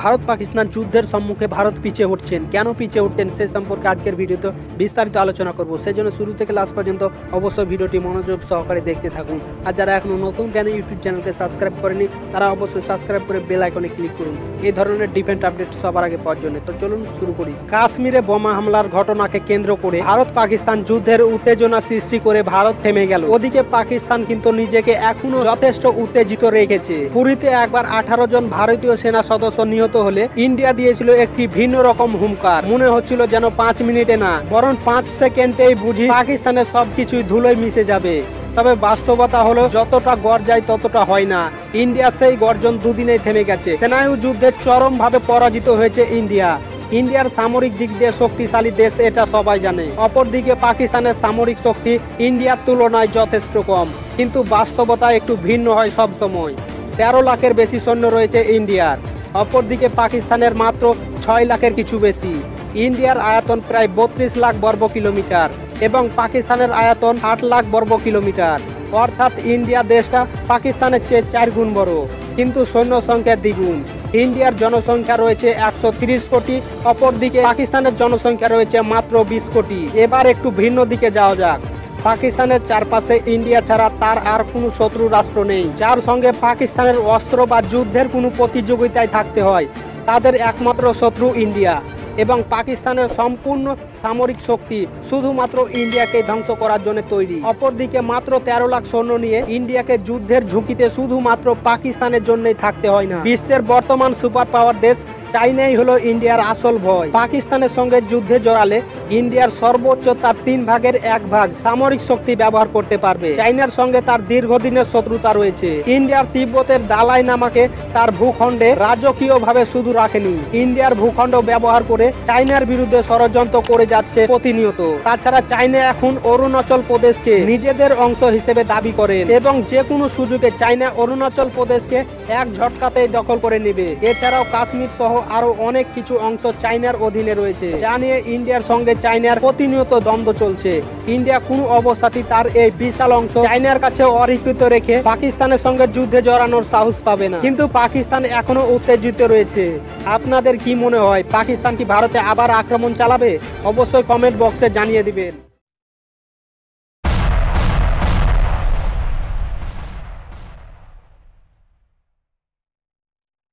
ভারত পাকিস্তান যুদ্ধের সম্মুখে ভারত পিছিয়ে উঠছেন, কেন পিছিয়ে উঠতেন সে সম্পর্কে আজকের ভিডিওতে বিস্তারিত আলোচনা করব। সেজন্য শুরু থেকে লাস্ট পর্যন্ত অবশ্যই ভিডিওটি মনোযোগ সহকারে দেখতে থাকুন। আর যারা এখনো নতুন জ্ঞানী ইউটিউব চ্যানেলকে সাবস্ক্রাইব করেনি তারা অবশ্যই সাবস্ক্রাইব করে বেল আইকনে ক্লিক করুন এই ধরনের ডিফেন্স আপডেট সবার আগে পাওয়ার জন্য। তো চলুন শুরু করি। কাশ্মীরে বোমা হামলার ঘটনাকে কেন্দ্র করে ভারত পাকিস্তান যুদ্ধের উত্তেজনা সৃষ্টি করে ভারত থেমে গেল। ওদিকে পাকিস্তান কিন্তু নিজেকে এখনো যথেষ্ট উত্তেজিত রেখেছে। পুরীতে একবার 18 জন ভারতীয় সেনা সদস্য নিহত হলে ইন্ডিয়া দিয়েছিল একটি ভিন্ন রকম হুঙ্কার। মনে হচ্ছিল যেন 5 মিনিটে না বরং 5 সেকেন্ডেই বুঝি পাকিস্তানের সবকিছুই ধুলোয় মিশে যাবে। তবে বাস্তবতা হলো যতটা গর্জায় ততটা হয় না। ইন্ডিয়া সেই গর্জন দুদিনেই থেমে গেছে। সেনায়ু যুদ্ধে চরমভাবে পরাজিত হয়েছে ইন্ডিয়া। ইন্ডিয়ার সামরিক দিক দিয়ে শক্তিশালী দেশ এটা সবাই জানে। অপরদিকে পাকিস্তানের সামরিক শক্তি ইন্ডিয়ার তুলনায় যথেষ্ট কম, কিন্তু বাস্তবতা একটু ভিন্ন হয় সব সময়। 13 লাখের বেশি সৈন্য রয়েছে ইন্ডিয়ার, অপরদিকে পাকিস্তানের মাত্র 6 লাখের কিছু বেশি। ইন্ডিয়ার আয়তন প্রায় 32 লাখ বর্গ কিলোমিটার এবং পাকিস্তানের আয়তন 8 লাখ বর্গ কিলোমিটার, অর্থাৎ ইন্ডিয়া দেশটা পাকিস্তানের চেয়ে 4 গুণ বড়, কিন্তু সৈন্য সংখ্যা দ্বিগুণ। ইন্ডিয়ার জনসংখ্যা রয়েছে 130 কোটি, অপরদিকে পাকিস্তানের জনসংখ্যা রয়েছে মাত্র 20 কোটি। এবার একটু ভিন্ন দিকে যাওয়া যাক। পাকিস্তানের চারপাশে ইন্ডিয়া ছাড়া তার আর কোনো শত্রু রাষ্ট্র নেই যার সঙ্গে পাকিস্তানের অস্ত্র বা যুদ্ধের কোনো প্রতিযোগিতায় থাকতে হয়। তাদের একমাত্র শত্রু ইন্ডিয়া এবং পাকিস্তানের সম্পূর্ণ সামরিক শক্তি শুধুমাত্র ইন্ডিয়াকে ধ্বংস করার জন্য তৈরি। অপরদিকে মাত্র 13 লাখ সৈন্য নিয়ে ইন্ডিয়াকে যুদ্ধের ঝুঁকিতে শুধুমাত্র পাকিস্তানের জন্যই থাকতে হয় না। বিশ্বের বর্তমান সুপার পাওয়ার দেশ চাইনাই হলো ইন্ডিয়ার আসল ভয়। পাকিস্তানের সঙ্গে যুদ্ধে জড়ালে ইন্ডিয়ার সর্বোচ্চ তার 3 ভাগের 1 ভাগ সামরিক শক্তি ব্যবহার করতে পারবে। চাইনার সঙ্গে তার দীর্ঘদিনের শত্রুতা রয়েছে। ইন্ডিয়ার তিব্বতের দালাই নামাকে তার ভূখণ্ডে রাজকীয়ভাবে শুধু রাখেনি, ইন্ডিয়ার ভূখণ্ড ব্যবহার করে চাইনার বিরুদ্ধে ষড়যন্ত্র করে যাচ্ছে প্রতিনিয়ত। তাছাড়া চাইনা এখন অরুণাচল প্রদেশকে নিজেদের অংশ হিসেবে দাবি করেন এবং যে কোনো সুযোগে চাইনা অরুণাচল প্রদেশকে এক ঝটকাতেই দখল করে নেবে। এছাড়াও কাশ্মীর সহ আরো অনেক কিছু অংশ চাইনার অধীনে রয়েছে, যা নিয়ে ইন্ডিয়ার সঙ্গে চাইনার প্রতিনিয়ত দ্বন্দ্ব চলছে। ইন্ডিয়া কোনো অবস্থাতেই তার এই বিশাল অংশ চাইনার কাছে অধিকৃত রেখে পাকিস্তানের সঙ্গে যুদ্ধে জড়ানোর সাহস পাবে না। কিন্তু পাকিস্তান এখনো উত্তেজিত রয়েছে। আপনাদের কি মনে হয়, পাকিস্তান কি ভারতে আবার আক্রমণ চালাবে? অবশ্যই কমেন্ট বক্সে জানিয়ে দিবেন।